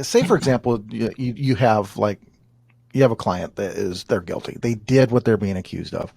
say for example, you have like you have a client that is they're guilty. They did what they're being accused of.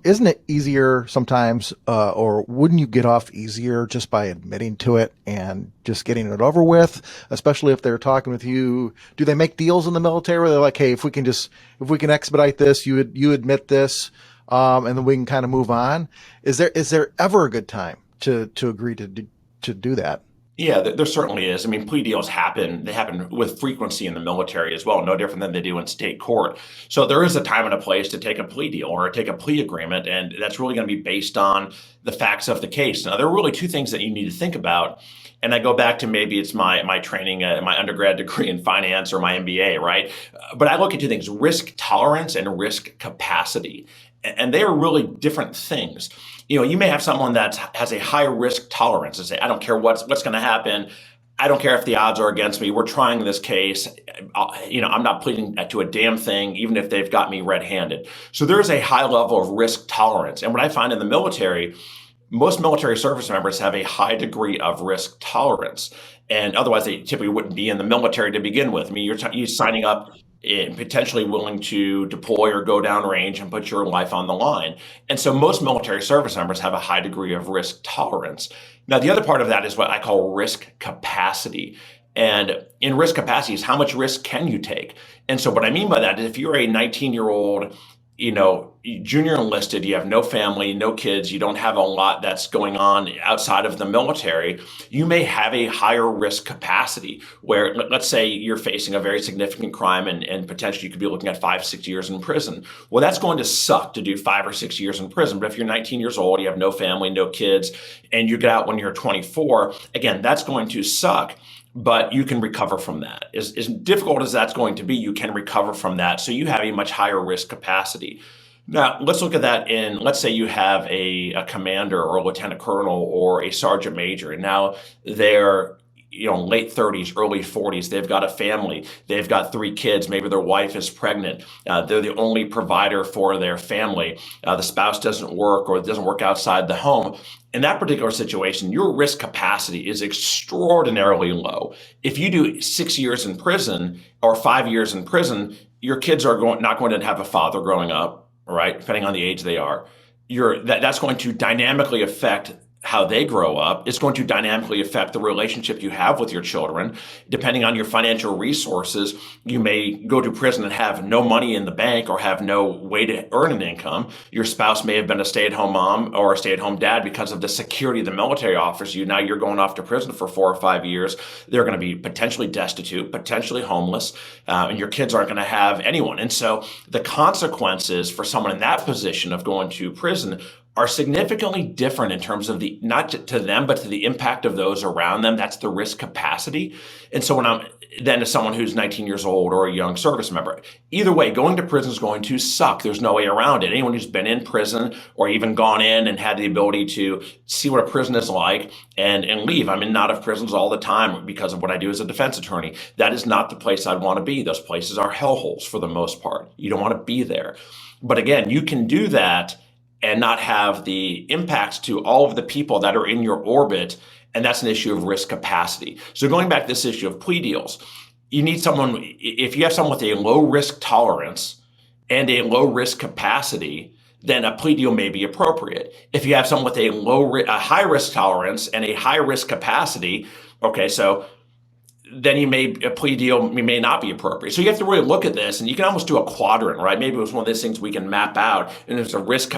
Isn't it easier sometimes, or wouldn't you get off easier just by admitting to it and just getting it over with? Especially if they're talking with you, do they make deals in the military where they're like, "Hey, if we can expedite this, you admit this, and then we can kind of move on." Is there ever a good time to agree to do that? Yeah, there certainly is. I mean, plea deals happen. They happen with frequency in the military as well, no different than they do in state court. So there is a time and a place to take a plea deal or take a plea agreement, and that's really going to be based on the facts of the case. Now, there are really two things that you need to think about. And I go back to maybe it's my training, my undergrad degree in finance or my MBA, right? But I look at two things: risk tolerance and risk capacity. And they are really different things. You may have someone that has a high risk tolerance and say, I don't care what's going to happen. I don't care if the odds are against me. We're trying this case. I'm not pleading to a damn thing, even if they've got me red-handed. So there's a high level of risk tolerance. And what I find in the military, most military service members have a high degree of risk tolerance. And otherwise, they typically wouldn't be in the military to begin with. I mean, you're signing up and potentially willing to deploy or go downrange and put your life on the line. And so most military service members have a high degree of risk tolerance. Now, the other part of that is what I call risk capacity. And in risk capacity is how much risk can you take? And so what I mean by that is if you're a 19-year-old, junior enlisted, you have no family, no kids, you don't have a lot that's going on outside of the military, you may have a higher risk capacity where, let's say you're facing a very significant crime and potentially you could be looking at 5-6 years in prison. Well, that's going to suck to do 5 or 6 years in prison. But if you're 19 years old, you have no family, no kids, and you get out when you're 24, again, that's going to suck. But you can recover from that. As difficult as that's going to be, you can recover from that. So you have a much higher risk capacity. Now, let's look at that let's say you have a commander or a lieutenant colonel or a sergeant major, and now they're late 30s, early 40s. They've got a family. They've got 3 kids. Maybe their wife is pregnant. They're the only provider for their family. The spouse doesn't work or doesn't work outside the home. In that particular situation, your risk capacity is extraordinarily low. If you do 6 years in prison or 5 years in prison, your kids are not going to have a father growing up, right? Depending on the age they are. That's going to dynamically affect how they grow up. It's going to dynamically affect the relationship you have with your children. Depending on your financial resources, you may go to prison and have no money in the bank or have no way to earn an income. Your spouse may have been a stay-at-home mom or a stay-at-home dad because of the security the military offers you. Now you're going off to prison for 4 or 5 years. They're going to be potentially destitute, potentially homeless, and your kids aren't going to have anyone. And so the consequences for someone in that position of going to prison are significantly different in terms of not to them, but to the impact of those around them. That's the risk capacity. And so then as someone who's 19 years old or a young service member, either way, going to prison is going to suck. There's no way around it. Anyone who's been in prison or even gone in and had the ability to see what a prison is like and leave. I'm in and out of prisons all the time because of what I do as a defense attorney. That is not the place I'd want to be. Those places are hellholes for the most part. You don't want to be there. But again, you can do that and not have the impacts to all of the people that are in your orbit. And that's an issue of risk capacity. So going back to this issue of plea deals, you need someone, if you have someone with a low risk tolerance and a low risk capacity, then a plea deal may be appropriate. If you have someone with a high risk tolerance and a high risk capacity, okay, so then a plea deal may not be appropriate. So you have to really look at this, and you can almost do a quadrant, right? Maybe it was one of those things we can map out, and there's a risk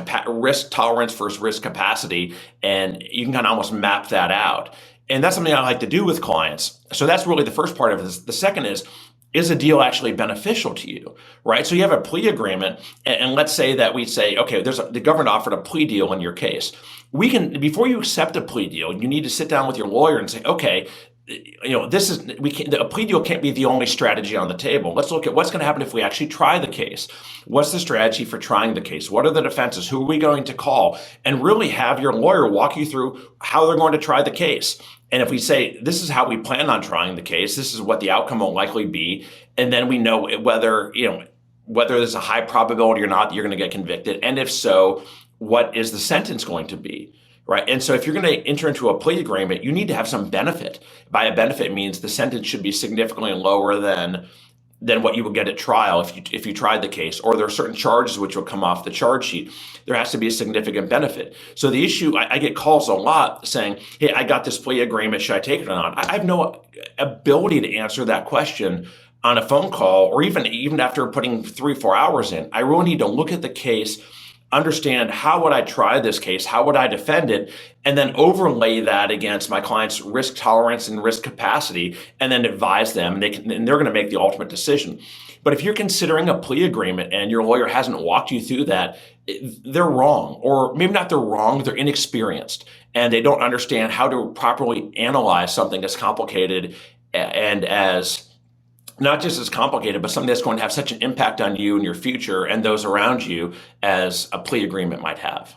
tolerance versus risk capacity, and you can kind of almost map that out. And that's something I like to do with clients. So that's really the first part of this. The second is a deal actually beneficial to you, right? So you have a plea agreement, and let's say that we say, okay, the government offered a plea deal in your case. Before you accept a plea deal, you need to sit down with your lawyer and say, okay, a plea deal can't be the only strategy on the table. Let's look at what's going to happen if we actually try the case. What's the strategy for trying the case? What are the defenses? Who are we going to call? And really have your lawyer walk you through how they're going to try the case. And if we say, this is how we plan on trying the case, this is what the outcome will likely be, and then we know whether there's a high probability or not that you're going to get convicted, and if so, what is the sentence going to be? right? And so if you're going to enter into a plea agreement, you need to have some benefit. By a benefit means the sentence should be significantly lower than what you would get at trial if you tried the case, or there are certain charges which will come off the charge sheet. There has to be a significant benefit. So the issue, I get calls a lot saying, hey, I got this plea agreement, should I take it or not? I have no ability to answer that question on a phone call, or even after putting 3-4 hours in. I really need to look at the case, understand how would I try this case, how would I defend it, and then overlay that against my client's risk tolerance and risk capacity, and then advise them, and they're going to make the ultimate decision. But if you're considering a plea agreement and your lawyer hasn't walked you through that, they're wrong. Or maybe not they're wrong, they're inexperienced, and they don't understand how to properly analyze something as complicated and as not just as complicated, but something that's going to have such an impact on you and your future and those around you as a plea agreement might have.